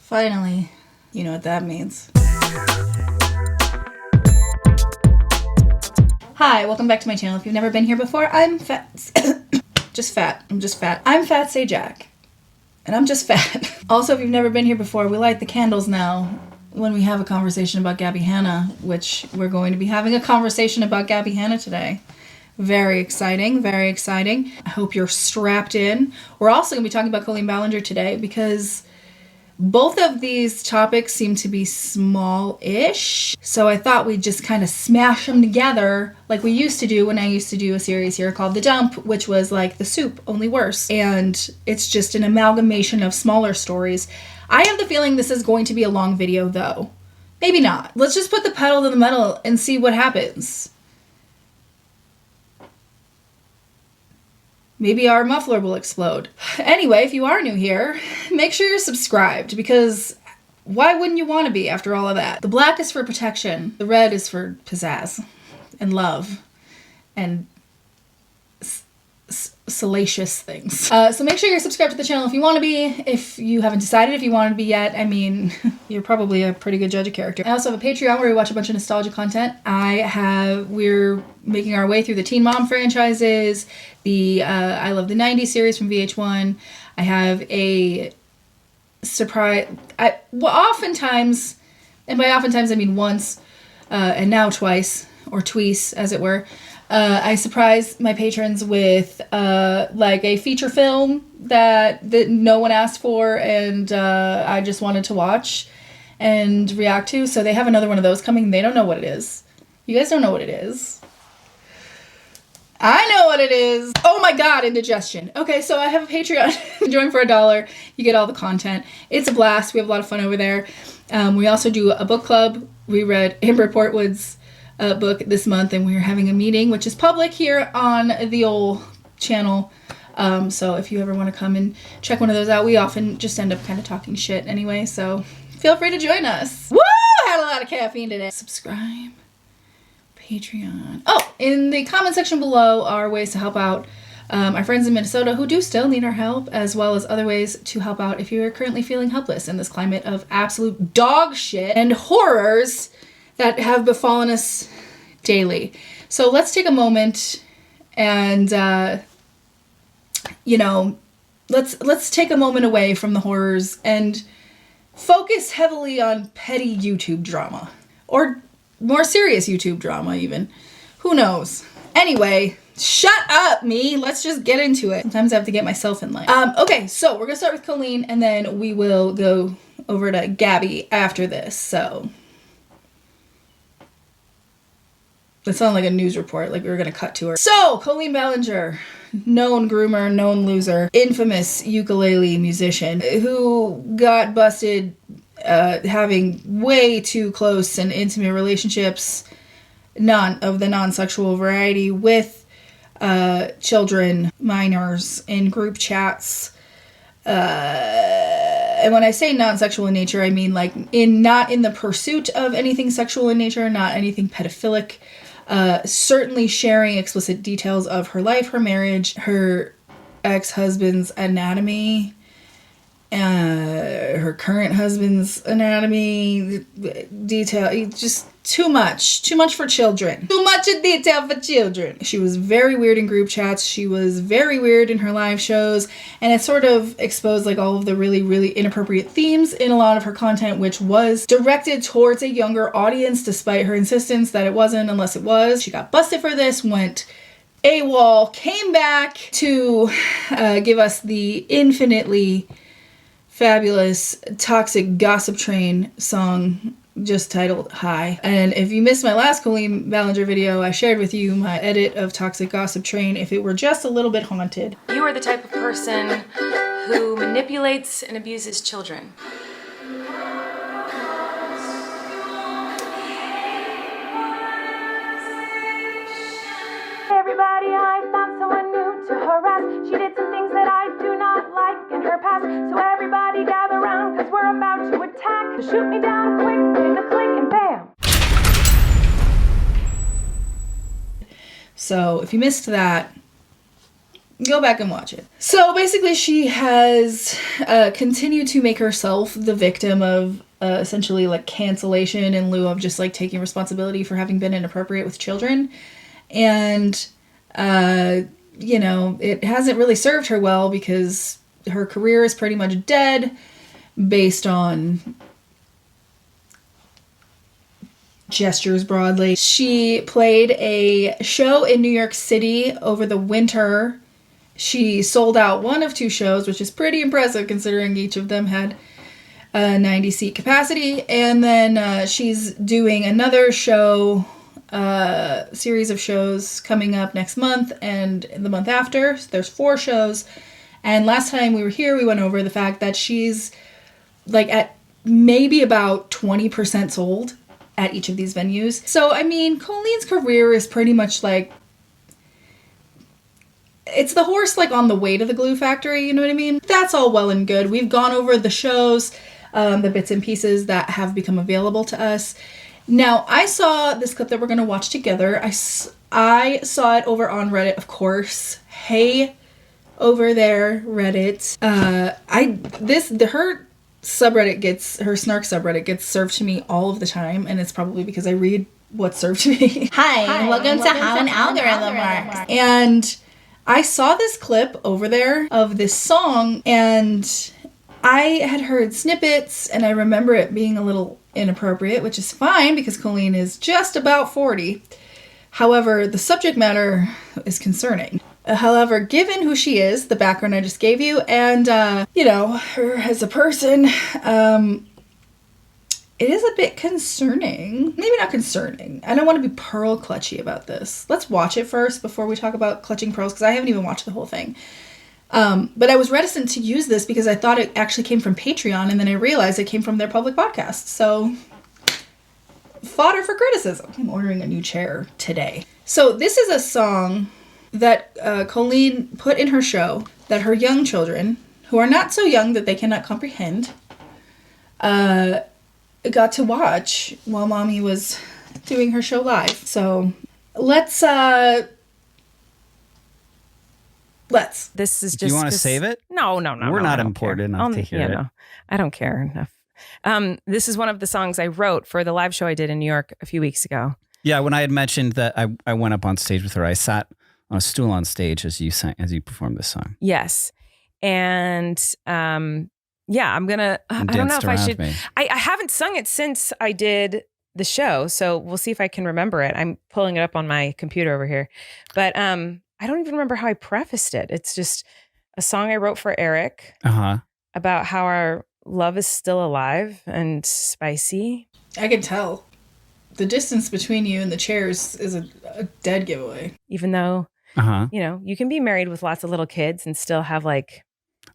Finally, you know what that means. Hi, welcome back to my channel. If you've never been here before, I'm fat. Just fat. I'm just fat. I'm Fat Sajak. And I'm just fat. Also, if you've never been here before, we light the candles now when we have a conversation about Gabbie Hanna, which we're going to be having a conversation about Gabbie Hanna today. Very exciting, very exciting. I hope you're strapped in. We're also going to be talking about Colleen Ballinger today because both of these topics seem to be small-ish, so I thought we'd just kind of smash them together like we used to do when I used to do a series here called The Dump, which was like The Soup, only worse. And it's just an amalgamation of smaller stories. I have the feeling this is going to be a long video, though. Maybe not. Let's just put the pedal to the metal and see what happens. Maybe our muffler will explode. Anyway, if you are new here, make sure you're subscribed, because why wouldn't you want to be after all of that? The black is for protection. The red is for pizzazz and love and salacious things. So make sure you're subscribed to the channel if you want to be. If you haven't decided if you want to be yet, I mean, you're probably a pretty good judge of character. I also have a Patreon where we watch a bunch of nostalgia content. We're making our way through the Teen Mom franchises, the I Love the 90s series from VH1. I have a surprise, oftentimes, and by oftentimes I mean once, and now twice, or twice as it were, I surprise my patrons with like a feature film that no one asked for and I just wanted to watch and react to. So they have another one of those coming. They don't know what it is. You guys don't know what it is. I know what it is. Oh my god, indigestion. Okay, so I have a Patreon. Join for $1. You get all the content. It's a blast. We have a lot of fun over there. We also do a book club. We read Amber Portwood's book this month, and we're having a meeting, which is public here on the old channel. So if you ever want to come and check one of those out, we often just end up kind of talking shit anyway, so feel free to join us. Woo! Had a lot of caffeine today. Subscribe. Patreon. Oh, in the comment section below are ways to help out our friends in Minnesota who do still need our help, as well as other ways to help out if you're currently feeling helpless in this climate of absolute dog shit and horrors that have befallen us daily. So let's take a moment and, let's take a moment away from the horrors and focus heavily on petty YouTube drama. Or more serious YouTube drama, even. Who knows? Anyway, shut up, me. Let's just get into it. Sometimes I have to get myself in line. Okay, so we're gonna start with Colleen, and then we will go over to Gabbie after this, so. That sounded like a news report, like we were gonna cut to her. So, Colleen Ballinger, known groomer, known loser, infamous ukulele musician, who got busted having way too close and intimate relationships, of the non-sexual variety, with children, minors, in group chats. And when I say non-sexual in nature, I mean like not in the pursuit of anything sexual in nature, not anything pedophilic. Certainly sharing explicit details of her life, her marriage, her ex-husband's anatomy, her current husband's anatomy, detail, just too much for children. Too much of detail for children. She was very weird in group chats. She was very weird in her live shows, and it sort of exposed like all of the really, really inappropriate themes in a lot of her content, which was directed towards a younger audience, despite her insistence that it wasn't, unless it was. She got busted for this, went AWOL, came back to give us the infinitely fabulous Toxic Gossip Train song just titled Hi. And if you missed my last Colleen Ballinger video, I shared with you my edit of Toxic Gossip Train if it were just a little bit haunted. You are the type of person who manipulates and abuses children. Everybody, I found someone new to harass. She did some things that I do not like in her past. So everybody gather round, cause we're about to attack. So shoot me down quick, hit the click and bam. So if you missed that, Go back and watch it. So basically she has continued to make herself the victim of essentially like cancellation in lieu of just like taking responsibility for having been inappropriate with children. And, you know, it hasn't really served her well because her career is pretty much dead based on gestures broadly. She played a show in New York City over the winter. She sold out one of 2 shows, which is pretty impressive considering each of them had a 90-seat capacity. And then she's doing another show, series of shows coming up next month and the month after. So there's 4 shows. And last time we were here, we went over the fact that she's like at maybe about 20% sold at each of these venues. So, I mean, COLLEEN'S career is pretty much like, it's the horse like on the way to the glue factory, you know what I mean? That's all well and good. We've gone over the shows, the bits and pieces that have become available to us. Now, I saw this clip that we're going to watch together. I saw it over on Reddit, of course. Hey, over there, Reddit. Her snark subreddit gets served to me all of the time, and it's probably because I read what's served to me. Hi, welcome to How an Algorithm Works. And I saw this clip over there of this song, and I had heard snippets, and I remember it being a little inappropriate, which is fine because Colleen is just about 40. However, the subject matter is concerning. However, given who she is, the background I just gave you, and, you know, her as a person, it is a bit concerning. Maybe not concerning. I don't want to be pearl clutchy about this. Let's watch it first before we talk about clutching pearls, because I haven't even watched the whole thing. But I was reticent to use this because I thought it actually came from Patreon, and then I realized it came from their public podcast. So, fodder for criticism. I'm ordering a new chair today. So this is a song that Colleen put in her show that her young children, who are not so young that they cannot comprehend, got to watch while mommy was doing her show live. So let's. This is just. Do you want to save it? No. We're not important enough to hear it. No, I don't care enough. This is one of the songs I wrote for the live show I did in New York a few weeks ago. Yeah, when I had mentioned that I went up on stage with her, I sat on a stool on stage as you performed this song. Yes. And yeah, I'm gonna I don't know if I should. I haven't sung it since I did the show, so we'll see if I can remember it. I'm pulling it up on my computer over here. But I don't even remember how I prefaced it. It's just a song I wrote for Eric about how our love is still alive and spicy. I can tell. The distance between you and the chairs is a dead giveaway. Even though, you know, you can be married with lots of little kids and still have like...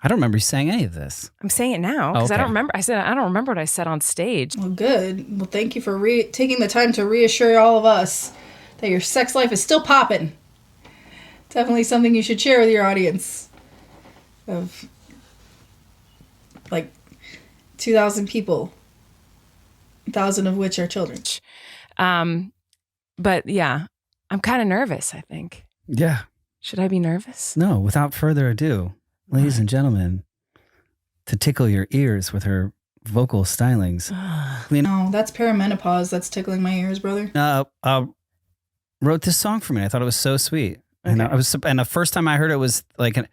I don't remember you saying any of this. I'm saying it now because I don't remember. I don't remember what I said on stage. Well, good. Well, thank you for taking the time to reassure all of us that your sex life is still popping. Definitely something you should share with your audience of like 2,000 people, 1,000 of which are children. But yeah, I'm kind of nervous, I think. Yeah. Should I be nervous? No, without further ado, ladies and gentlemen, to tickle your ears with her vocal stylings. No, that's perimenopause. That's tickling my ears, brother. Wrote this song for me. I thought it was so sweet. Okay. And the first time I heard it was like an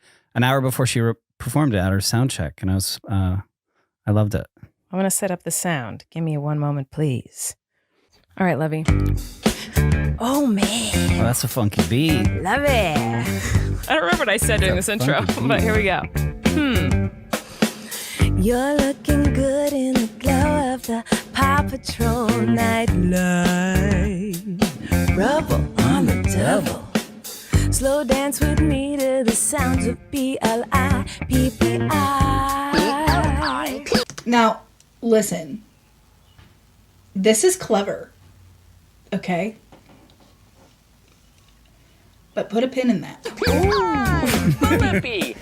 hour before she performed it at her sound check. And I loved it. I want to set up the sound. Give me one moment, please. All right, Lovey. Oh, man. Oh, that's a funky beat. Love it. I don't remember what I said during this intro, but here we go. You're looking good in the glow of the Paw Patrol night light. Rubble on the double. Slow dance with me to the sounds of B-L-I-P-P-I. Now, listen. This is clever. Okay? But put a pin in that. Flippy.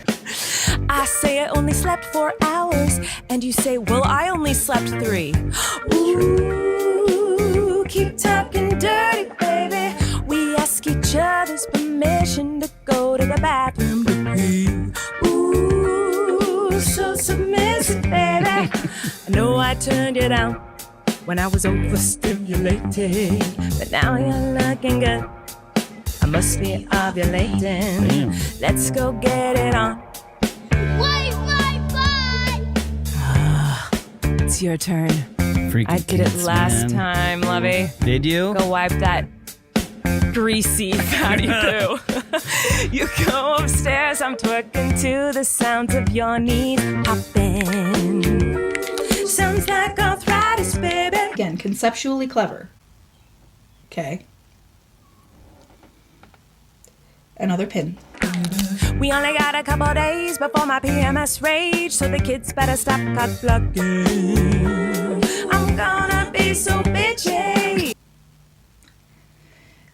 I say I only slept 4 hours, and you say, well, I only slept 3. Ooh, keep talking dirty, baby. We ask each other's permission to go to the bathroom, but Ooh, so submissive, baby. I know I turned you down when I was overstimulated, but now you're looking good. I must be ovulating. Damn. Let's go get it on. Wipe my butt! It's your turn. Freaking I did it kids, last man. time, Lovey. Did you? Go wipe that greasy fatty poo. You go upstairs, I'm twerking to the sounds of your knees popping. Sounds like arthritis, baby. Again, conceptually clever. Okay. Another pin. We only got a couple days before my PMS rage, so the kids better stop cock blocking. I'm gonna be so bitchy.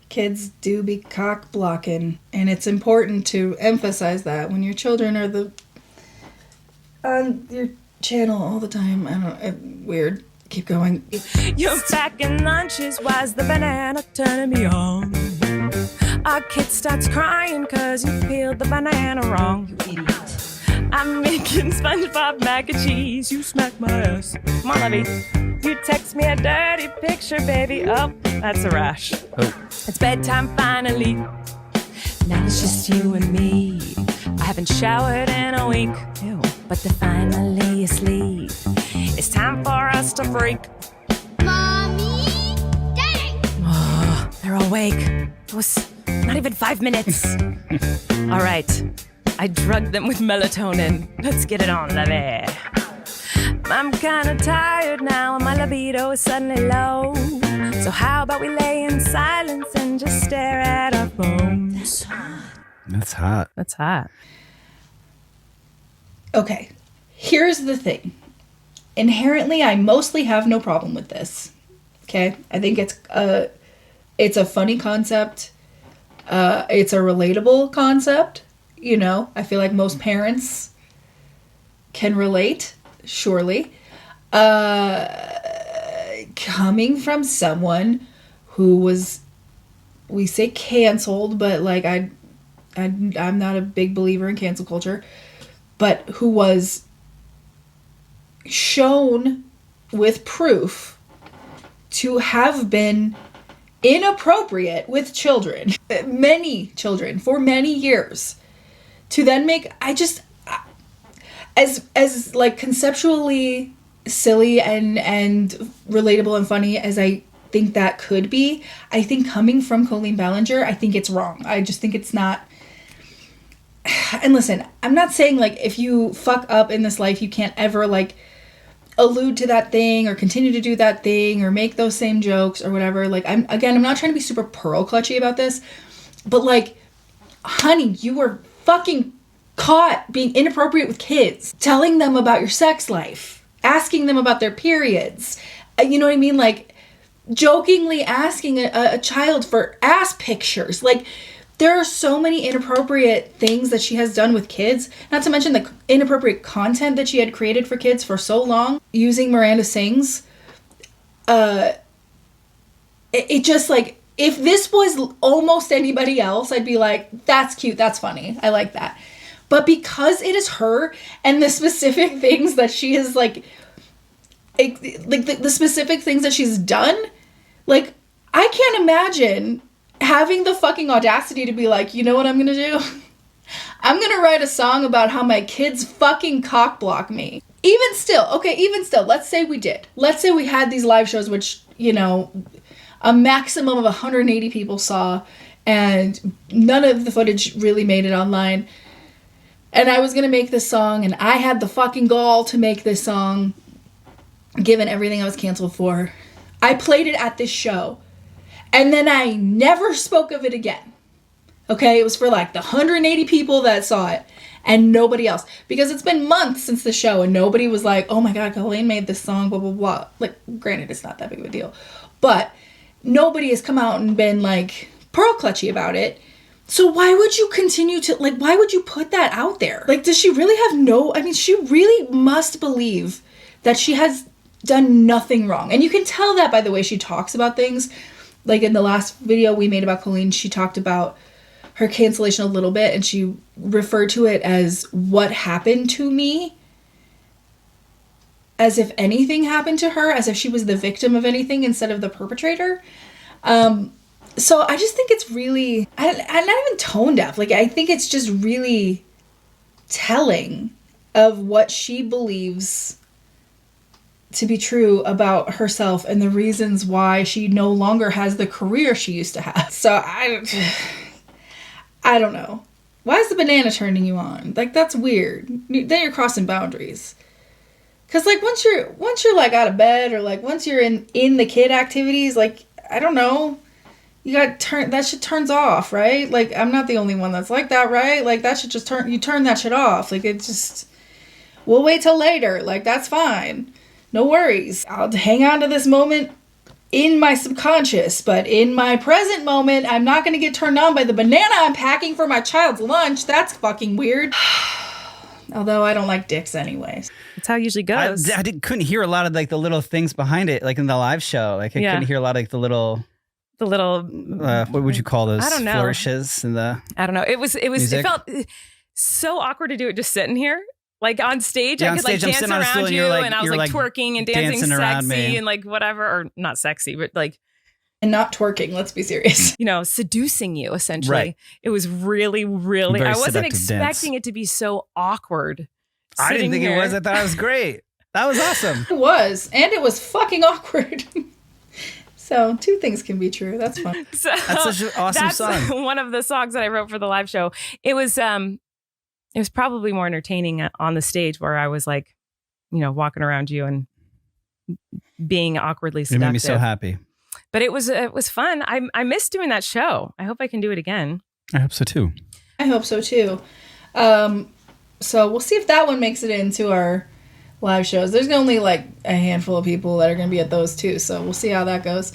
Kids do be cock blocking, and it's important to emphasize that when your children are on your channel all the time. I don't. Weird. Keep going. You're packing lunches. Why's the banana turning me on? Our kid starts crying cause you peeled the banana wrong. You idiot. I'm making SpongeBob mac and cheese. You smack my ass. Come on, Lovey. You text me a dirty picture, baby. Oh, that's a rash. Oh. It's bedtime finally. Now it's just you and me. I haven't showered in a week. Ew. But they're finally asleep. It's time for us to freak. Mommy? Daddy? Oh, they're awake. It was not even 5 minutes. All right. I drugged them with melatonin. Let's get it on, Lovey. I'm kind of tired now and my libido is suddenly low. So how about we lay in silence and just stare at our phones? That's hot. That's hot. Okay. Here's the thing. Inherently, I mostly have no problem with this. Okay? I think it's a funny concept. It's a relatable concept. You know, I feel like most parents can relate, surely. Coming from someone who was, we say canceled, but like I'm not a big believer in cancel culture, but who was shown with proof to have been inappropriate with children, many children, for many years, to then make, as like conceptually silly and relatable and funny as I think that could be, I think coming from Colleen Ballinger, I think it's wrong. I just think it's not. And listen, I'm not saying like if you fuck up in this life, you can't ever like allude to that thing or continue to do that thing or make those same jokes or whatever. Like I'm not trying to be super pearl clutchy about this, but like, honey, you were fucking caught being inappropriate with kids, telling them about your sex life, asking them about their periods. You know what I mean? Like jokingly asking a child for ass pictures. Like there are so many inappropriate things that she has done with kids, not to mention the inappropriate content that she had created for kids for so long, using Miranda Sings. It just like, if this was almost anybody else, I'd be like, that's cute, that's funny, I like that. But because it is her and the specific things that she is like the specific things that she's done, like, I can't imagine having the fucking audacity to be like, you know what I'm gonna do? I'm gonna write a song about how my kids fucking cock block me. Even still, let's say we did. Let's say we had these live shows, which, you know, a maximum of 180 people saw, and none of the footage really made it online. And I was gonna make this song, and I had the fucking gall to make this song, given everything I was canceled for. I played it at this show, and then I never spoke of it again. Okay, it was for like the 180 people that saw it, and nobody else. Because it's been months since the show, and nobody was like, oh my god, Colleen made this song, blah, blah, blah. Like, granted, it's not that big of a deal. But nobody has come out and been like pearl clutchy about it. So why would you continue to, like, why would you put that out there? Like, does she really have she really must believe that she has done nothing wrong. And you can tell that by the way she talks about things. Like in the last video we made about Colleen, she talked about her cancellation a little bit, and she referred to it as what happened to me, as if anything happened to her, as if she was the victim of anything instead of the perpetrator. So I just think it's really, I'm not even tone deaf. Like, I think it's just really telling of what she believes to be true about herself and the reasons why she no longer has the career she used to have. So I don't know. Why is the banana turning you on? Like, that's weird. Then you're crossing boundaries. Cause like once you're like out of bed, or like once you're in the kid activities, like, I don't know, that shit turns off, right? Like, I'm not the only one that's like that, right? Like, that should just turn that shit off. Like, it just, we'll wait till later. Like, that's fine. No worries. I'll hang on to this moment in my subconscious, but in my present moment, I'm not going to get turned on by the banana I'm packing for my child's lunch. That's fucking weird. Although I don't like dicks anyways. That's how it usually goes. I couldn't hear a lot of like the little things behind it, like in the live show. Like I couldn't hear a lot of like the little what would you call those? I don't know. Flourishes in the. I don't know. It felt so awkward to do it just sitting here. Like on stage, I could like dance around you, and I was like twerking and dancing sexy and like whatever, or not sexy, but like. And not twerking, let's be serious. You know, seducing you, essentially. Right. It was really, really, I wasn't expecting it to be so awkward. I didn't think it was. I thought it was great. That was awesome. It was. And it was fucking awkward. So, two things can be true. That's fun. So, that's such an awesome song. One of the songs that I wrote for the live show. It was probably more entertaining on the stage, where I was like, you know, walking around you and being awkwardly seductive. It made me so happy. But it was fun. I missed doing that show. I hope I can do it again. I hope so too. I hope so too. So we'll see if that one makes it into our live shows. There's only like a handful of people that are going to be at those too. So we'll see how that goes.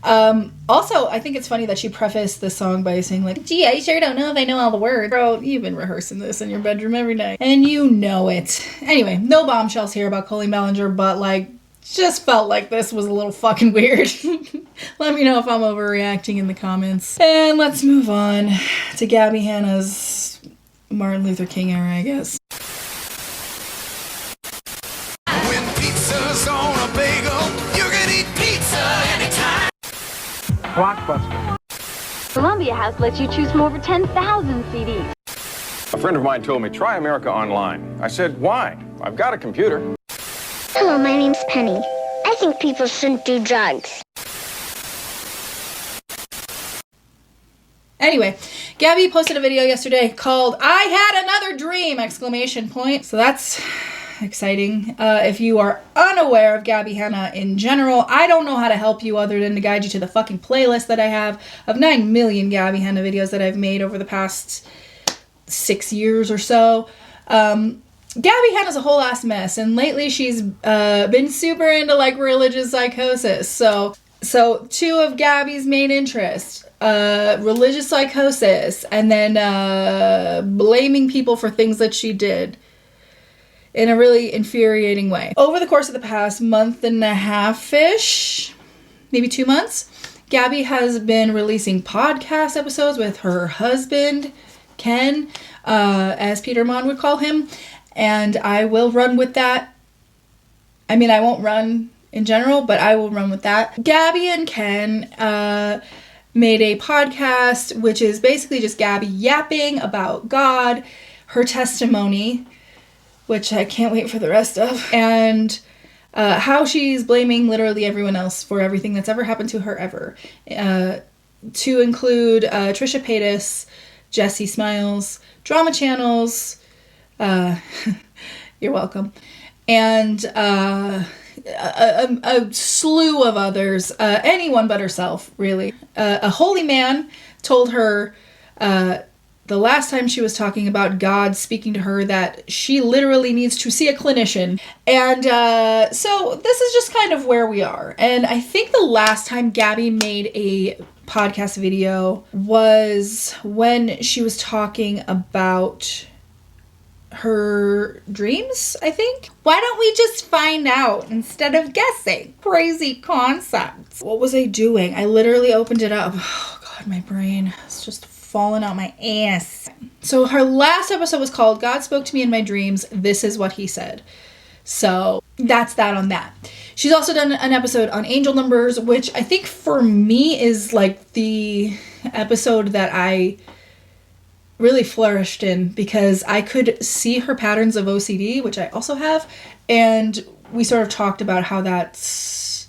Also, I think it's funny that she prefaced the song by saying like, gee, I sure don't know if I know all the words. Bro, you've been rehearsing this in your bedroom every night. And you know it. Anyway, no bombshells here about Colleen Ballinger, but like, just felt like this was a little fucking weird. Let me know if I'm overreacting in the comments. And let's move on to Gabby Hanna's Martin Luther King era, I guess. When pizza's on a bagel, you can eat pizza anytime. Blockbuster. Columbia House lets you choose from over 10,000 CDs. A friend of mine told me, try America Online. I said, why? I've got a computer. Hello, my name's Penny. I think people shouldn't do drugs. Anyway, Gabby posted a video yesterday called I Had Another Dream! ! So that's exciting. If you are unaware of Gabby Hanna in general, I don't know how to help you other than to guide you to the fucking playlist that I have of 9 million Gabby Hanna videos that I've made over the past 6 years or so. Gabby Hanna's a whole ass mess, and lately she's been super into like religious psychosis. So two of Gabby's main interests, religious psychosis, and then blaming people for things that she did in a really infuriating way. Over the course of the past month and a half-ish, maybe 2 months, Gabby has been releasing podcast episodes with her husband, Ken, as Peter Mon would call him. And I will run with that. I mean, I won't run in general, but I will run with that. Gabby and Ken made a podcast, which is basically just Gabby yapping about God, her testimony, which I can't wait for the rest of, and how she's blaming literally everyone else for everything that's ever happened to her ever. To include Trisha Paytas, Jessie Smiles, drama channels, you're welcome. And a slew of others, anyone but herself, really. A holy man told her the last time she was talking about God speaking to her that she literally needs to see a clinician. And so this is just kind of where we are. And I think the last time Gabby made a podcast video was when she was talking about her dreams, I think. Why don't we just find out instead of guessing? Crazy concepts. What was I doing? I literally opened it up. Oh God, my brain is just falling out my ass. So her last episode was called God Spoke to Me in My Dreams. This is what he said. So that's that on that. She's also done an episode on angel numbers, which I think for me is like the episode that I really flourished in, because I could see her patterns of OCD, which I also have, and we sort of talked about how that's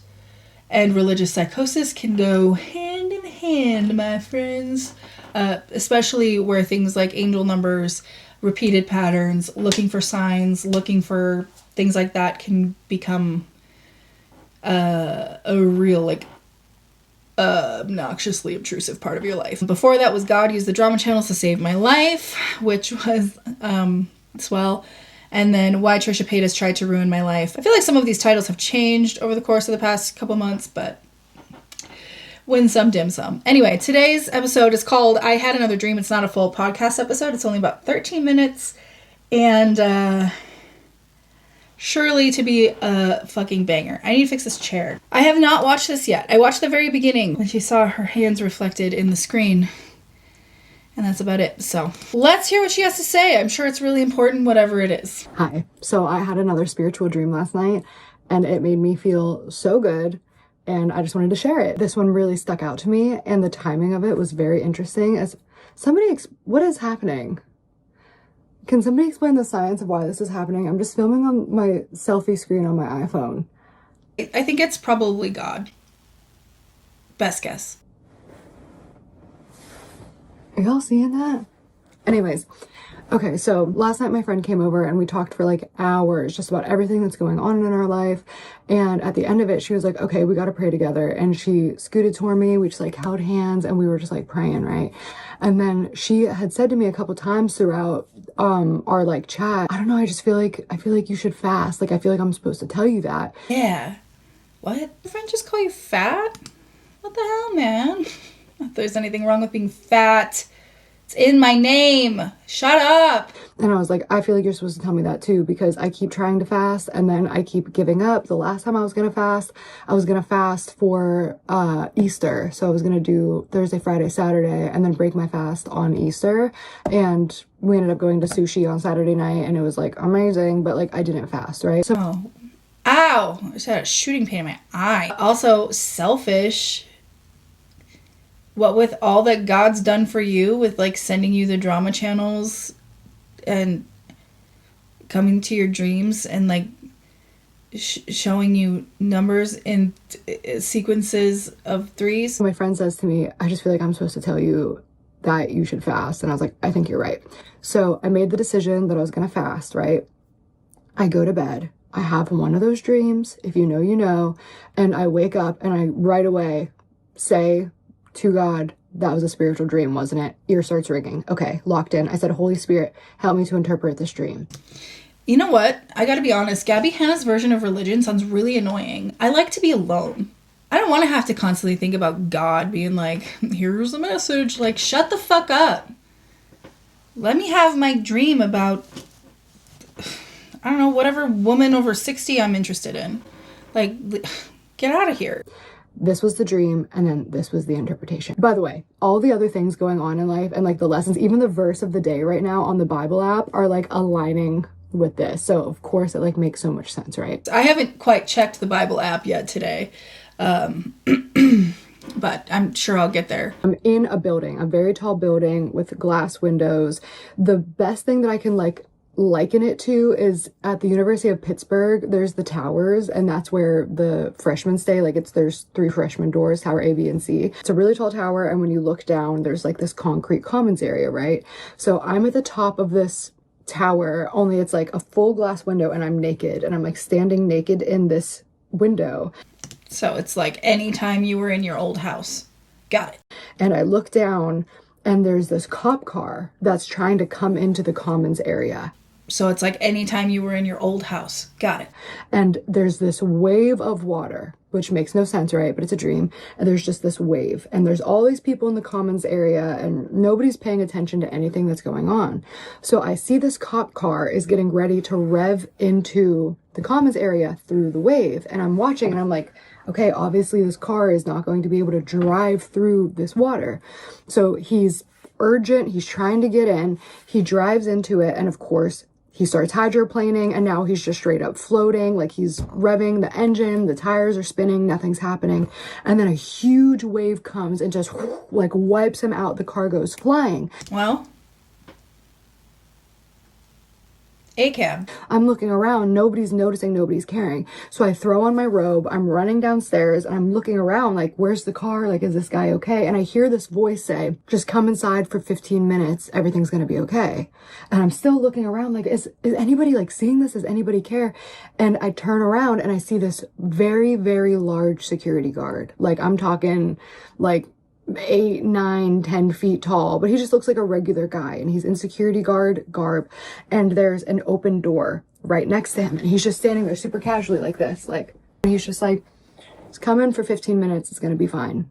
and religious psychosis can go hand in hand, my friends, especially where things like angel numbers, repeated patterns, looking for signs, looking for things like that can become a real, like, obnoxiously obtrusive part of your life. Before that was God Used the Drama Channels to Save My Life, which was swell. And then Why Trisha Paytas Tried to Ruin My Life. I feel like some of these titles have changed over the course of the past couple months, but win some, dim some. Anyway, today's episode is called I Had Another Dream. It's not a full podcast episode. It's only about 13 minutes. And surely to be a fucking banger. I need to fix this chair. I have not watched this yet. I watched the very beginning when she saw her hands reflected in the screen. And that's about it. So let's hear what she has to say. I'm sure it's really important, whatever it is. Hi. So I had another spiritual dream last night, and it made me feel so good, and I just wanted to share it. This one really stuck out to me, and the timing of it was very interesting. As somebody, what is happening? Can somebody explain the science of why this is happening? I'm just filming on my selfie screen on my iPhone. I think it's probably God. Best guess. Are y'all seeing that? Anyways, okay, so last night my friend came over and we talked for like hours just about everything that's going on in our life. And at the end of it, she was like, okay, we got to pray together. And she scooted toward me. We just like held hands and we were just like praying, right? And then she had said to me a couple times throughout our like chat, I don't know, I feel like you should fast. Like, I feel like I'm supposed to tell you that. Yeah. What? Your friend just call you fat? What the hell, man? Not that there's anything wrong with being fat. It's in my name. Shut up. And I was like, I feel like you're supposed to tell me that too, because I keep trying to fast and then I keep giving up. The last time I was going to fast for Easter. So I was going to do Thursday, Friday, Saturday, and then break my fast on Easter. And we ended up going to sushi on Saturday night and it was like amazing, but like I didn't fast, right? So, ow, I just had a shooting pain in my eye. Also selfish. What with all that God's done for you, with like sending you the drama channels and coming to your dreams and like showing you numbers in sequences of threes. My friend says to me, I just feel like I'm supposed to tell you that you should fast. And I was like, I think you're right. So I made the decision that I was going to fast, right? I go to bed. I have one of those dreams. If you know, you know. And I wake up and I right away say to God, that was a spiritual dream, wasn't it? Ear starts ringing. Okay, locked in. I said, Holy Spirit, help me to interpret this dream. You know what? I gotta be honest. Gabby Hanna's version of religion sounds really annoying. I like to be alone. I don't want to have to constantly think about God being like, here's the message. Like, shut the fuck up. Let me have my dream about, I don't know, whatever woman over 60 I'm interested in. Like, get out of here. This was the dream, and then this was the interpretation. By the way, all the other things going on in life and like the lessons, even the verse of the day right now on the Bible app are like aligning with this. So of course it like makes so much sense, right? I haven't quite checked the Bible app yet today. But I'm sure I'll get there. I'm in a building, a very tall building with glass windows. The best thing that I can like liken it to is at the University of Pittsburgh, there's the towers, and that's where the freshmen stay. Like there's 3 freshman doors, tower A, B, and C. It's a really tall tower, and when you look down, there's like this concrete commons area, right? So I'm at the top of this tower, only it's like a full glass window, and I'm naked, and I'm like standing naked in this window. So it's like anytime you were in your old house. Got it. And I look down, and there's this cop car that's trying to come into the commons area. So it's like anytime you were in your old house. Got it. And there's this wave of water, which makes no sense, right? But it's a dream. And there's just this wave. And there's all these people in the commons area and nobody's paying attention to anything that's going on. So I see this cop car is getting ready to rev into the commons area through the wave. And I'm watching and I'm like, okay, obviously this car is not going to be able to drive through this water. So he's urgent. He's trying to get in. He drives into it. And of course, he starts hydroplaning, and now he's just straight up floating. Like, he's revving the engine, the tires are spinning, nothing's happening. And then a huge wave comes and just like wipes him out. The car goes flying. Well, ACAB. I'm looking around, nobody's noticing, nobody's caring. So I throw on my robe, I'm running downstairs, and I'm looking around like, where's the car? Like, is this guy okay? And I hear this voice say, just come inside for 15 minutes, everything's gonna be okay. And I'm still looking around like, is anybody like seeing this? Does anybody care? And I turn around and I see this very, very large security guard. Like, I'm talking like 8, 9, 10 feet tall, but he just looks like a regular guy, and he's in security guard garb, and there's an open door right next to him, and he's just standing there super casually like this, like, and he's just like, just come in for 15 minutes, it's gonna be fine.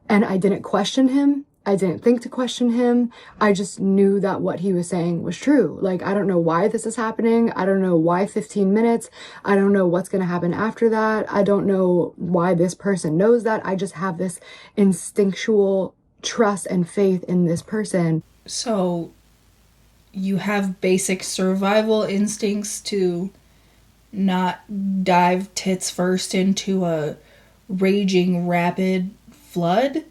And I didn't question him. I didn't think to question him. I just knew that what he was saying was true. Like, I don't know why this is happening. I don't know why 15 minutes. I don't know what's going to happen after that. I don't know why this person knows that. I just have this instinctual trust and faith in this person. So you have basic survival instincts to not dive tits first into a raging rapid flood?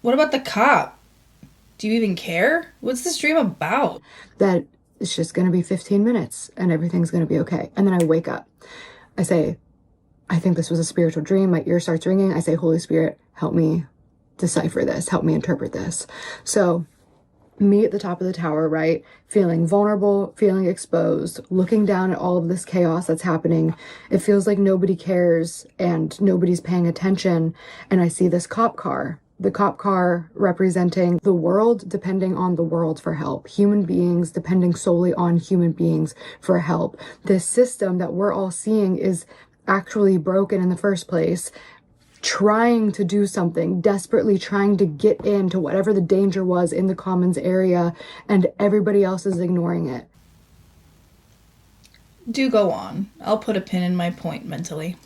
What about the cop? Do you even care? What's this dream about? That it's just going to be 15 minutes and everything's going to be okay. And then I wake up. I say, I think this was a spiritual dream. My ear starts ringing. I say, Holy Spirit, help me decipher this. Help me interpret this. So me at the top of the tower, right? Feeling vulnerable, feeling exposed, looking down at all of this chaos that's happening. It feels like nobody cares and nobody's paying attention. And I see this cop car. The cop car representing the world depending on the world for help. Human beings depending solely on human beings for help. This system that we're all seeing is actually broken in the first place. Trying to do something, desperately trying to get into whatever the danger was in the commons area, and everybody else is ignoring it. Do go on. I'll put a pin in my point mentally.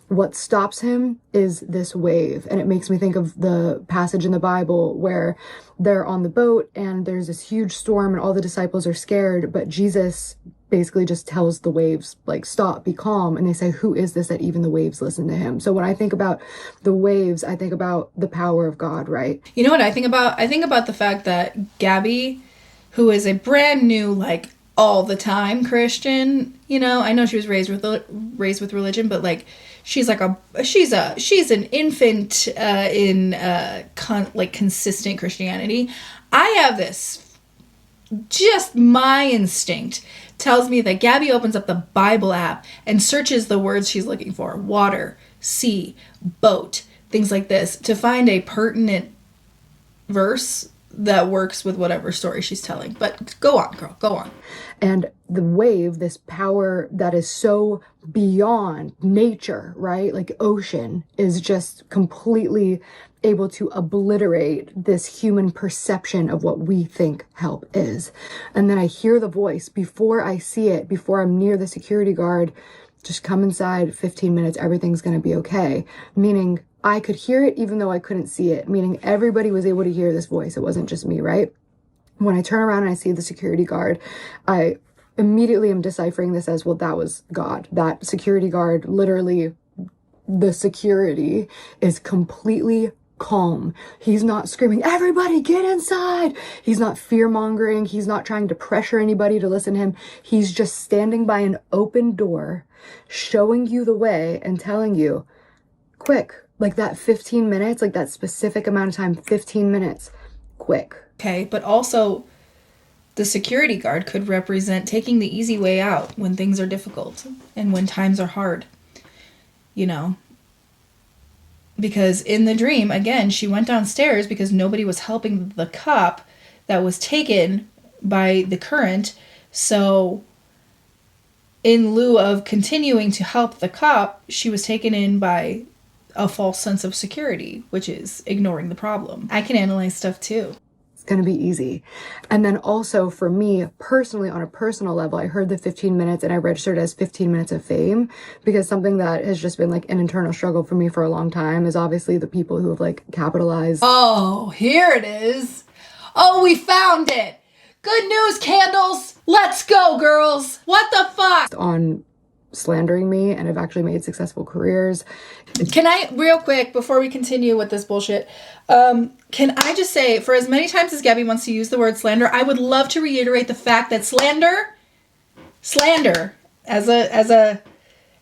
What stops him is this wave. And it makes me think of the passage in the Bible where they're on the boat and there's this huge storm and all the disciples are scared, but Jesus basically just tells the waves, like, stop, be calm. And they say, who is this that even the waves listen to him? So when I think about the waves, I think about the power of God, right? You know what I think about? I think about the fact that Gabby, who is a brand new, like, all the time Christian, you know, I know she was raised with religion, but like, she's an infant in consistent Christianity. I have this, just my instinct tells me that Gabby opens up the Bible app and searches the words she's looking for: water, sea, boat, things like this, to find a pertinent verse that works with whatever story she's telling. But go on, girl, go on. And the wave, this power that is so beyond nature, right? Like ocean, is just completely able to obliterate this human perception of what we think help is. And then I hear the voice before I see it, before I'm near the security guard, just come inside, 15 minutes, everything's going to be okay. Meaning I could hear it even though I couldn't see it, meaning everybody was able to hear this voice. It wasn't just me, right? When I turn around and I see the security guard, I immediately am deciphering this as, well, that was God. That security guard, literally, the security is completely calm. He's not screaming, everybody get inside. He's not fear-mongering. He's not trying to pressure anybody to listen to him. He's just standing by an open door, showing you the way and telling you, quick, like that 15 minutes, like that specific amount of time, 15 minutes, quick. Okay, but also the security guard could represent taking the easy way out when things are difficult and when times are hard, you know? Because in the dream, again, she went downstairs because nobody was helping the cop that was taken by the current. So in lieu of continuing to help the cop, she was taken in by a false sense of security, which is ignoring the problem. I can analyze stuff too. It's going to be easy. And then also for me personally, on a personal level, I heard the 15 minutes and I registered as 15 minutes of fame, because something that has just been like an internal struggle for me for a long time is obviously the people who have like capitalized. Oh, here it is. Oh, we found it. Good news, candles. Let's go, girls. What the fuck? On slandering me and have actually made successful careers. Can I, real quick, before we continue with this bullshit, can I just say, for as many times as Gabbie wants to use the word slander, I would love to reiterate the fact that slander, as a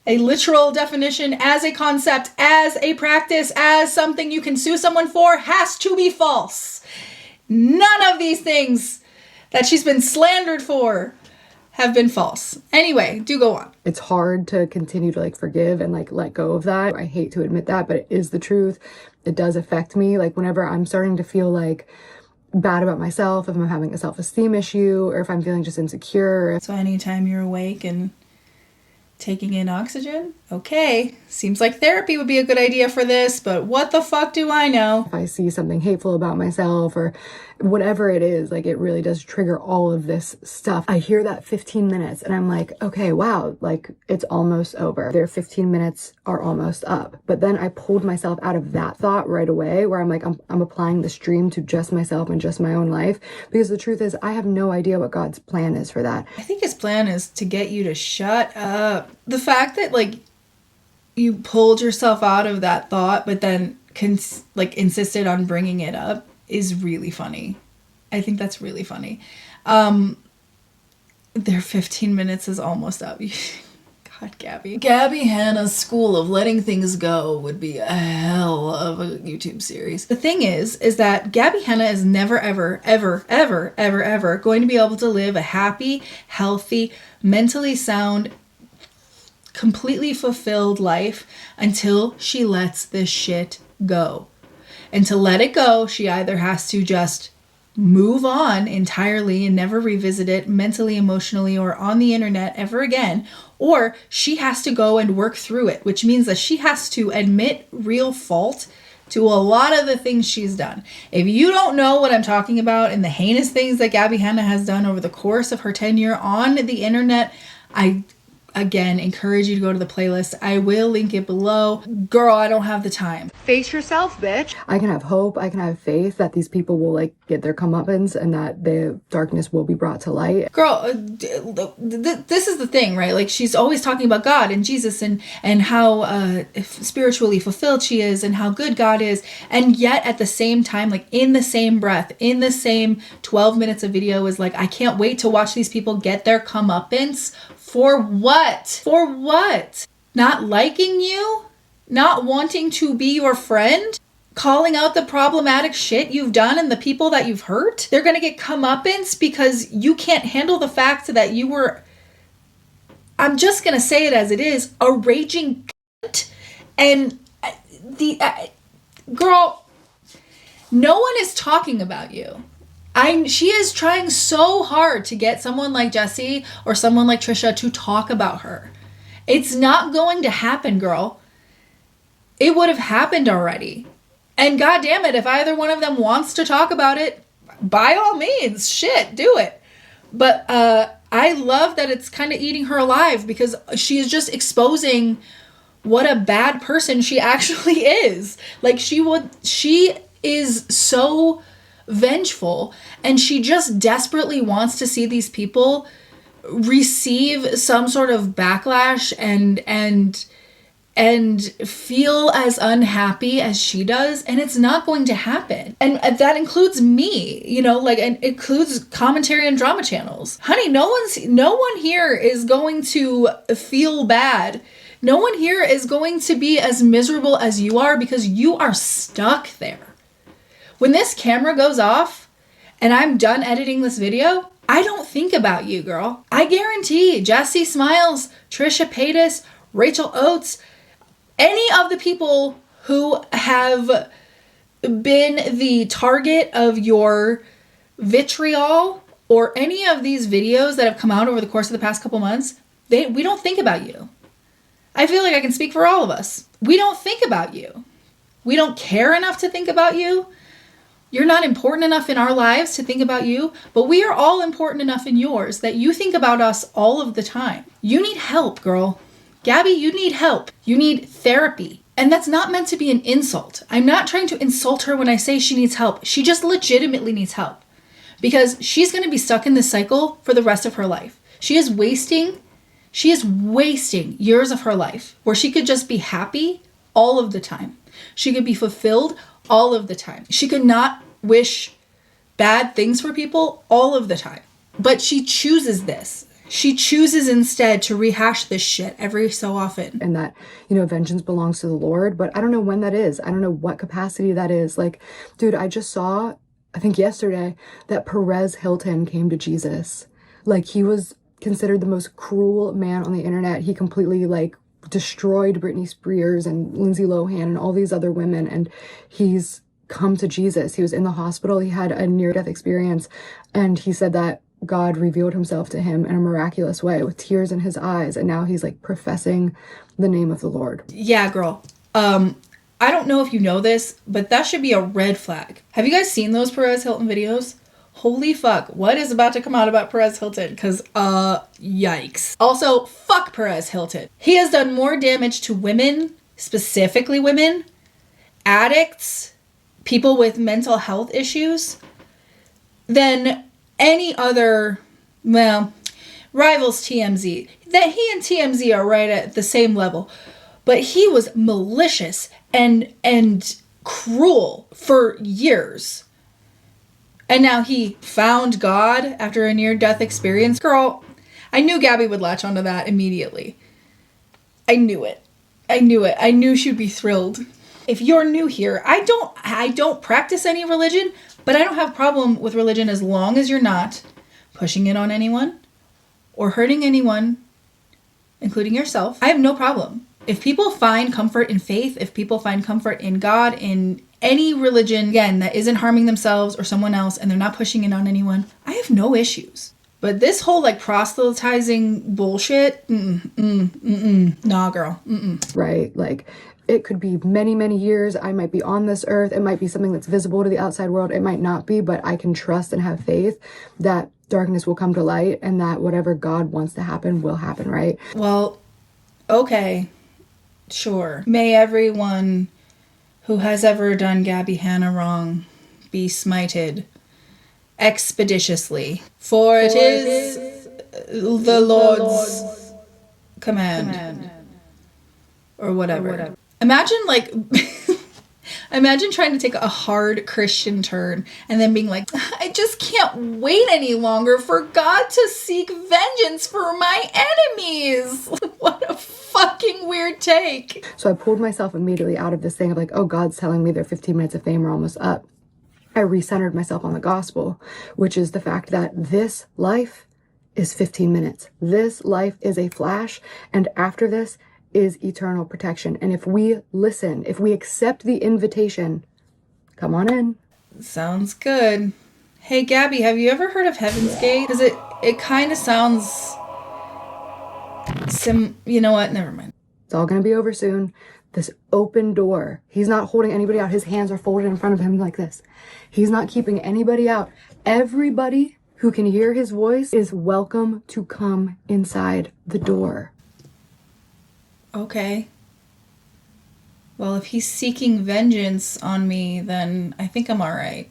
literal definition, as a concept, as a practice, as something you can sue someone for, has to be false. None of these things that she's been slandered for have been false. Anyway, do go on. It's hard to continue to like forgive and like let go of that. I hate to admit that, but it is the truth. It does affect me. Like whenever I'm starting to feel like bad about myself, if I'm having a self-esteem issue, or if I'm feeling just insecure. So anytime you're awake and taking in oxygen, okay, seems like therapy would be a good idea for this, but what the fuck do I know? If I see something hateful about myself or whatever it is, like it really does trigger all of this stuff. I hear that 15 minutes and I'm like, okay, wow, like it's almost over. Their 15 minutes are almost up. But then I pulled myself out of that thought right away, where I'm like, I'm applying this dream to just myself and just my own life, because the truth is I have no idea what God's plan is for that. I think his plan is to get you to shut up. The fact that like you pulled yourself out of that thought, but then insisted on bringing it up is really funny. I think that's really funny. Their 15 minutes is almost up. God, Gabbie. Gabbie Hanna's School of Letting Things Go would be a hell of a YouTube series. The thing is that Gabbie Hanna is never, ever, ever, ever, ever, ever going to be able to live a happy, healthy, mentally sound, completely fulfilled life until she lets this shit go. And to let it go, she either has to just move on entirely and never revisit it mentally, emotionally, or on the internet ever again, or she has to go and work through it, which means that she has to admit real fault to a lot of the things she's done. If you don't know what I'm talking about and the heinous things that Gabbie Hanna has done over the course of her tenure on the internet, I again encourage you to go to the playlist. I will link it below. Girl, I don't have the time. Face yourself, bitch. I can have hope, I can have faith that these people will like get their comeuppance and that the darkness will be brought to light. Girl, this is the thing, right? Like she's always talking about God and Jesus and how spiritually fulfilled she is and how good God is. And yet at the same time, like in the same breath, in the same 12 minutes of video is like, I can't wait to watch these people get their comeuppance. For what? For what? Not liking you? Not wanting to be your friend? Calling out the problematic shit you've done and the people that you've hurt? They're gonna get comeuppance because you can't handle the fact that you were, I'm just gonna say it as it is, a raging cunt. And girl, no one is talking about you. She is trying so hard to get someone like Jessie or someone like Trisha to talk about her. It's not going to happen, girl. It would have happened already. And God damn it, if either one of them wants to talk about it, by all means, shit, do it. But I love that it's kind of eating her alive, because she is just exposing what a bad person she actually is. Like she is so vengeful, and she just desperately wants to see these people receive some sort of backlash and feel as unhappy as she does, and it's not going to happen. And that includes me, you know, like, and it includes commentary and drama channels. Honey, no one here is going to feel bad. No one here is going to be as miserable as you are, because you are stuck there. When this camera goes off and I'm done editing this video, I don't think about you, girl. I guarantee Jessie Smiles, Trisha Paytas, Rachel Oates, any of the people who have been the target of your vitriol or any of these videos that have come out over the course of the past couple months, we don't think about you. I feel like I can speak for all of us. We don't think about you. We don't care enough to think about you. You're not important enough in our lives to think about you, but we are all important enough in yours that you think about us all of the time. You need help, girl. Gabby, you need help. You need therapy. And that's not meant to be an insult. I'm not trying to insult her when I say she needs help. She just legitimately needs help. Because she's going to be stuck in this cycle for the rest of her life. She is wasting years of her life where she could just be happy all of the time. She could be fulfilled all of the time. She could not wish bad things for people all of the time. But she chooses this. She chooses instead to rehash this shit every so often. And that, vengeance belongs to the Lord. But I don't know when that is. I don't know what capacity that is. Like, dude, I just saw, I think yesterday, that Perez Hilton came to Jesus. Like, he was considered the most cruel man on the internet. He completely, destroyed Britney Spears and Lindsay Lohan and all these other women. And he's come to Jesus. He was in the hospital. He had a near-death experience. And he said that God revealed himself to him in a miraculous way with tears in his eyes. And now he's professing the name of the Lord. Yeah, girl. I don't know if you know this, but that should be a red flag. Have you guys seen those Perez Hilton videos? Holy fuck, what is about to come out about Perez Hilton? Because, yikes. Also, fuck Perez Hilton. He has done more damage to women, specifically women, addicts, people with mental health issues, than any other, rivals TMZ. That he and TMZ are right at the same level. But he was malicious and cruel for years. And now he found God after a near-death experience. Girl, I knew Gabby would latch onto that immediately. I knew it. I knew she'd be thrilled. If you're new here, I don't practice any religion, but I don't have a problem with religion as long as you're not pushing it on anyone or hurting anyone, including yourself. I have no problem. If people find comfort in faith, if people find comfort in God, in any religion, again, that isn't harming themselves or someone else, and they're not pushing it on anyone, I have no issues. But this whole proselytizing bullshit, nah, girl, Right, it could be many, many years. I might be on this earth. It might be something that's visible to the outside world. It might not be, but I can trust and have faith that darkness will come to light and that whatever God wants to happen will happen, right? Well, okay, sure. May everyone who has ever done Gabby Hanna wrong be smited expeditiously, for it is the Lord's command. Or whatever. Imagine imagine trying to take a hard Christian turn and then being like, I just can't wait any longer for God to seek vengeance for my enemies. What a fucking weird take. So I pulled myself immediately out of this thing of oh, God's telling me their 15 minutes of fame are almost up. I recentered myself on the gospel, which is the fact that this life is 15 minutes. This life is a flash, and after this is eternal protection. And if we listen, if we accept the invitation, come on in. Sounds good. Hey, Gabby, have you ever heard of Heaven's Gate? Because it kind of sounds you know what? Never mind. It's all going to be over soon. This open door. He's not holding anybody out. His hands are folded in front of him like this. He's not keeping anybody out. Everybody who can hear his voice is welcome to come inside the door. Okay. Well, if he's seeking vengeance on me, then I think I'm all right.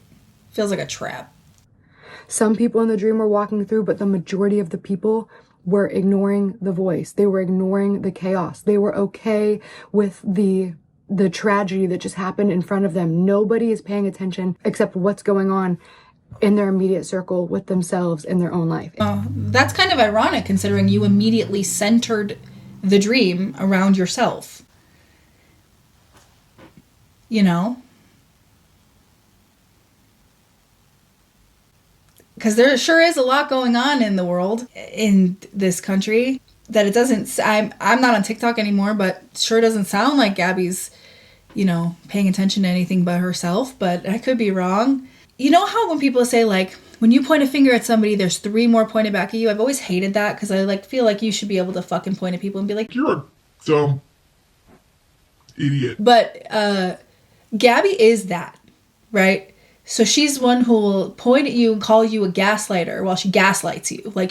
Feels like a trap. Some people in the dream were walking through, but the majority of the people were ignoring the voice. They were ignoring the chaos. They were okay with the tragedy that just happened in front of them. Nobody is paying attention except what's going on in their immediate circle with themselves in their own life. That's kind of ironic considering you immediately centered the dream around yourself. You know? Because there sure is a lot going on in the world, in this country, that it doesn't... I'm not on TikTok anymore, but sure doesn't sound like Gabby's, paying attention to anything but herself, but I could be wrong. You know how when people say, when you point a finger at somebody, there's 3 more pointed back at you? I've always hated that because I feel like you should be able to fucking point at people and be like, you're a dumb idiot. But Gabby is that, right? So she's one who will point at you and call you a gaslighter while she gaslights you. Like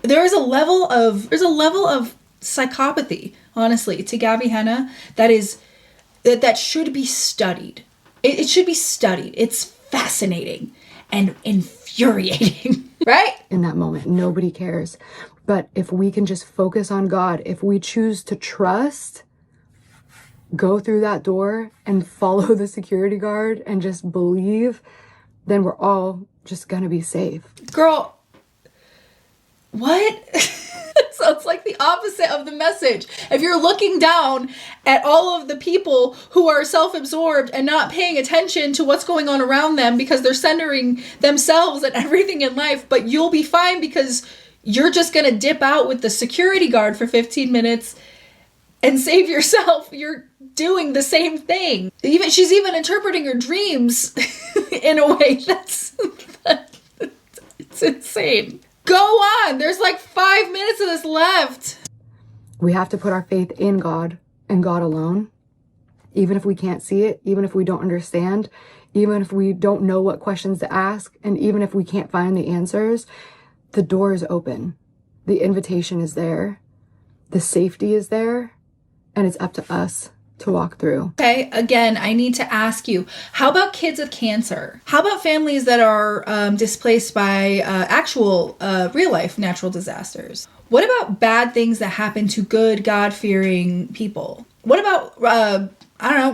there's a level of psychopathy, honestly, to Gabbie Hanna that should be studied. It should be studied. It's fascinating and infuriating, right? In that moment, nobody cares. But if we can just focus on God, if we choose to trust, go through that door and follow the security guard and just believe, then we're all just gonna be safe. Girl, what? It sounds like the opposite of the message. If you're looking down at all of the people who are self-absorbed and not paying attention to what's going on around them because they're centering themselves and everything in life, but you'll be fine because you're just gonna dip out with the security guard for 15 minutes and save yourself, you're doing the same thing. She's even interpreting your dreams in a way it's insane. Go on. There's like 5 minutes of this left. We have to put our faith in God and God alone. Even if we can't see it, even if we don't understand, even if we don't know what questions to ask, and even if we can't find the answers, the door is open. The invitation is there. The safety is there. And it's up to us to walk through. Okay, again, I need to ask you, how about kids with cancer? How about families that are displaced by actual real-life natural disasters? What about bad things that happen to good, God-fearing people? What about,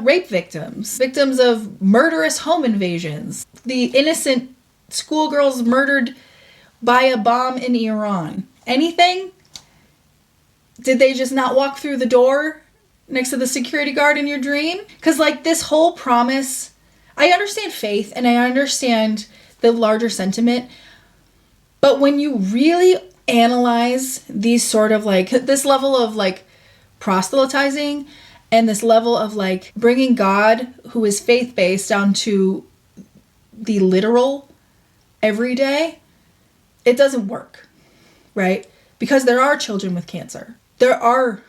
rape victims? Victims of murderous home invasions? The innocent schoolgirls murdered by a bomb in Iran? Anything? Did they just not walk through the door next to the security guard in your dream? Because like this whole promise, I understand faith and I understand the larger sentiment, but when you really analyze these sort of like this level of like proselytizing and this level of like bringing God, who is faith-based, down to the literal everyday, it doesn't work, right? Because there are children with cancer. There are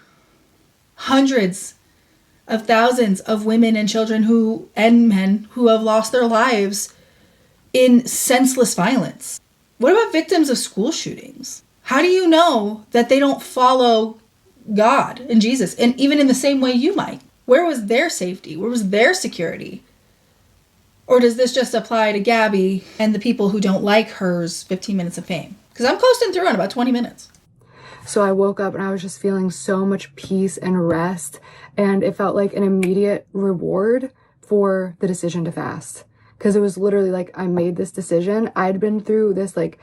hundreds of thousands of women and children and men who have lost their lives in senseless violence. What about victims of school shootings? How do you know that they don't follow God and Jesus, and even in the same way you might? Where was their safety? Where was their security? Or does this just apply to Gabbie and the people who don't like hers 15 minutes of fame? Because I'm coasting through in about 20 minutes. So I woke up and I was just feeling so much peace and rest, and it felt like an immediate reward for the decision to fast. Because it was literally like I made this decision. I'd been through this like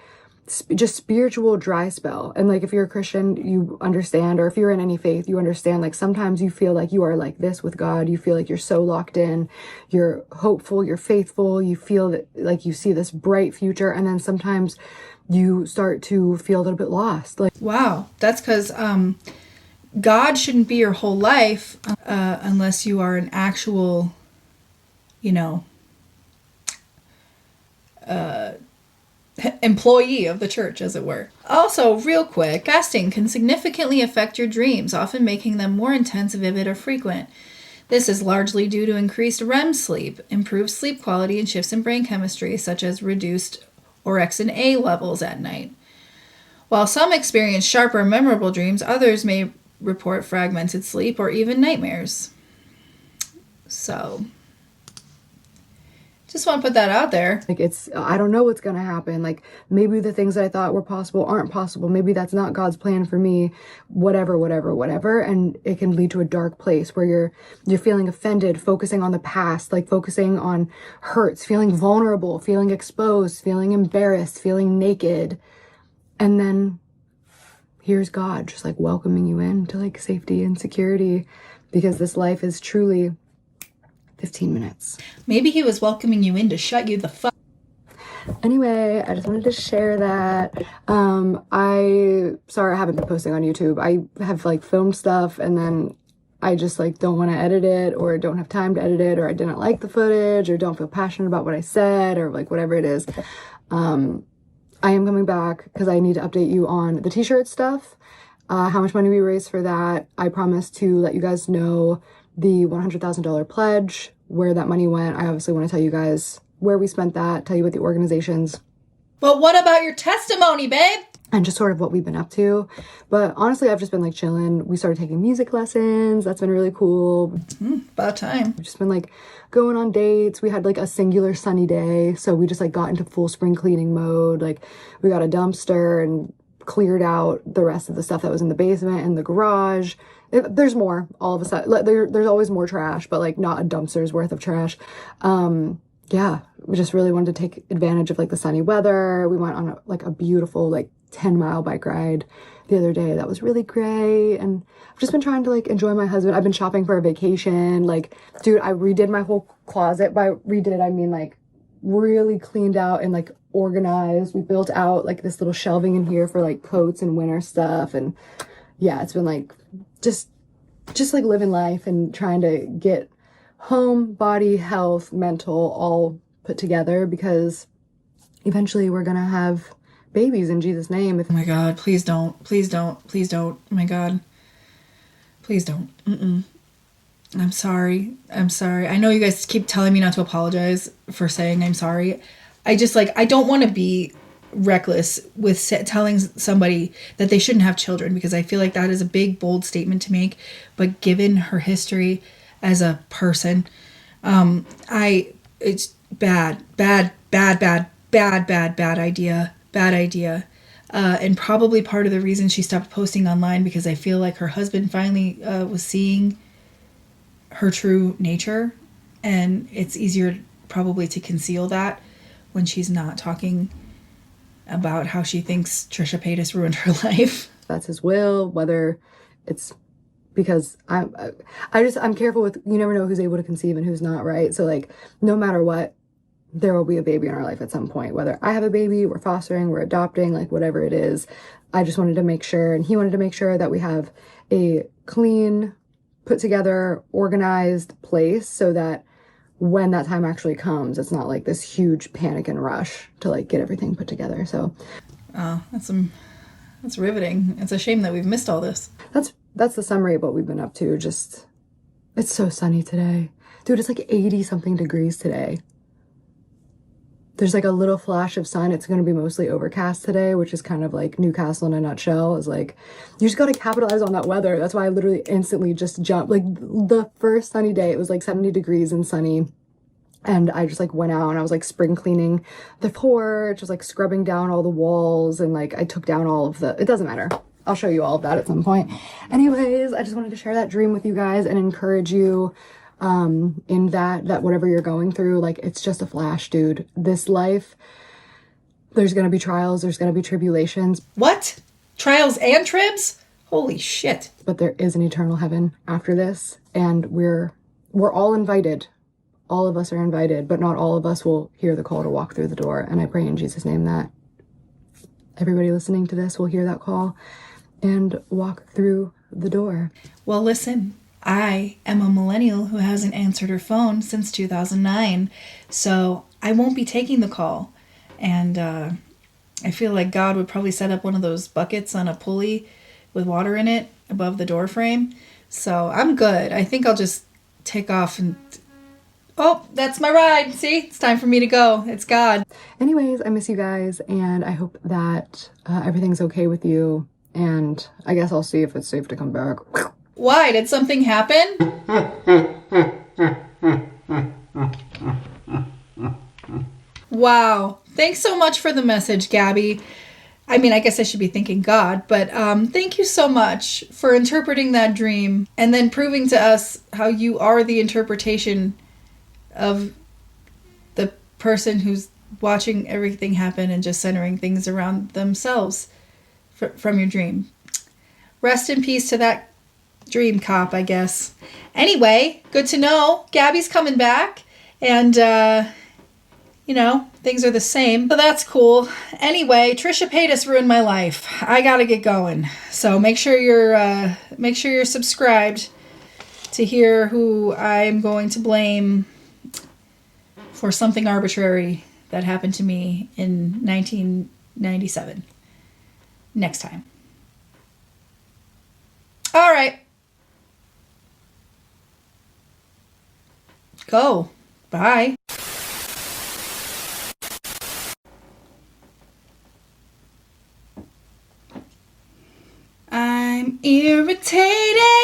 just spiritual dry spell. And like if you're a Christian, you understand, or if you're in any faith, you understand, like sometimes you feel like you are like this with God. You feel like you're so locked in, you're hopeful, you're faithful, you feel that like you see this bright future, and then sometimes you start to feel a little bit lost. Like, wow, that's because God shouldn't be your whole life unless you are an actual, employee of the church, as it were. Also, real quick, fasting can significantly affect your dreams, often making them more intense, vivid, or frequent. This is largely due to increased REM sleep, improved sleep quality, and shifts in brain chemistry, such as reduced orexin-A levels at night. While some experience sharper, memorable dreams, others may report fragmented sleep or even nightmares. So, just want to put that out there. Like I don't know what's going to happen. Like maybe the things that I thought were possible aren't possible. Maybe that's not God's plan for me. Whatever. And it can lead to a dark place where you're feeling offended, focusing on the past, like focusing on hurts, feeling vulnerable, feeling exposed, feeling embarrassed, feeling naked. And then here's God just like welcoming you in to like safety and security, because this life is truly 15 minutes. Maybe he was welcoming you in to shut you the fuck. Anyway, I just wanted to share that. Sorry I haven't been posting on YouTube. I have like filmed stuff and then I just like don't want to edit it, or don't have time to edit it, or I didn't like the footage, or don't feel passionate about what I said, or like whatever it is. I am coming back because I need to update you on the t-shirt stuff, how much money we raised for that. I promise to let you guys know the $100,000 pledge, where that money went. I obviously want to tell you guys where we spent that, tell you what the organizations. But what about your testimony, babe? And just sort of what we've been up to. But honestly, I've just been like chilling. We started taking music lessons. That's been really cool. About time. We've just been like going on dates. We had like a singular sunny day. So we just like got into full spring cleaning mode. Like we got a dumpster and cleared out the rest of the stuff that was in the basement and the garage. There's more all of a sudden. There's always more trash, but like not a dumpster's worth of trash. Yeah, we just really wanted to take advantage of like the sunny weather. We went on a beautiful like 10-mile bike ride the other day. That was really great. And I've just been trying to like enjoy my husband. I've been shopping for a vacation. Like, dude, I redid my whole closet. By redid, I mean like really cleaned out and like organized. We built out like this little shelving in here for like coats and winter stuff. And yeah, it's been like just like living life and trying to get home, body, health, mental all put together, because eventually we're gonna have babies in Jesus' name. Oh my God, please don't. Please don't. Please don't. Oh my God. Please don't. I'm sorry. I know you guys keep telling me not to apologize for saying I'm sorry. I just like, I don't want to be reckless with telling somebody that they shouldn't have children, because I feel like that is a big, bold statement to make. But given her history as a person, it's bad idea. And probably part of the reason she stopped posting online, because I feel like her husband finally was seeing her true nature, and it's easier probably to conceal that when she's not talking about how she thinks Trisha Paytas ruined her life. That's his will, whether it's because I'm careful with, you never know who's able to conceive and who's not, right? So like, no matter what, there will be a baby in our life at some point, whether I have a baby, we're fostering, we're adopting, like whatever it is. I just wanted to make sure, and he wanted to make sure, that we have a clean, put together, organized place, so that when that time actually comes, it's not like this huge panic and rush to like get everything put together. So that's riveting. It's a shame that we've missed all this. That's the summary of what we've been up to. Just, it's so sunny today. Dude, it's like 80 something degrees today. There's like a little flash of sun. It's going to be mostly overcast today, which is kind of like Newcastle in a nutshell. Is like, you just got to capitalize on that weather. That's why I literally instantly just jumped. Like the first sunny day, it was like 70 degrees and sunny. And I just like went out and I was like spring cleaning the porch, was like scrubbing down all the walls, and like I took down all of it doesn't matter. I'll show you all of that at some point. Anyways, I just wanted to share that dream with you guys and encourage you in that whatever you're going through, like, it's just a flash, dude. This life, there's gonna be trials, there's gonna be tribulations. What? Trials and tribs? Holy shit. But there is an eternal heaven after this, and we're all invited. All of us are invited, but not all of us will hear the call to walk through the door. And I pray in Jesus' name that everybody listening to this will hear that call and walk through the door. Well, listen, I am a millennial who hasn't answered her phone since 2009, so I won't be taking the call. And I feel like God would probably set up one of those buckets on a pulley with water in it above the door frame. So I'm good. I think I'll just take off and... Oh, that's my ride. See? It's time for me to go. It's God. Anyways, I miss you guys, and I hope that everything's okay with you. And I guess I'll see if it's safe to come back. Why? Did something happen? Wow. Thanks so much for the message, Gabby. I mean, I guess I should be thanking God, but thank you so much for interpreting that dream and then proving to us how you are the interpretation of the person who's watching everything happen and just centering things around themselves from your dream. Rest in peace to that dream cop, I guess. Anyway, good to know. Gabby's coming back, and things are the same, so that's cool. Anyway, Trisha Paytas ruined my life. I gotta get going. So make sure you're subscribed to hear who I'm going to blame for something arbitrary that happened to me in 1997. Next time. All right. Go. Bye. I'm irritated.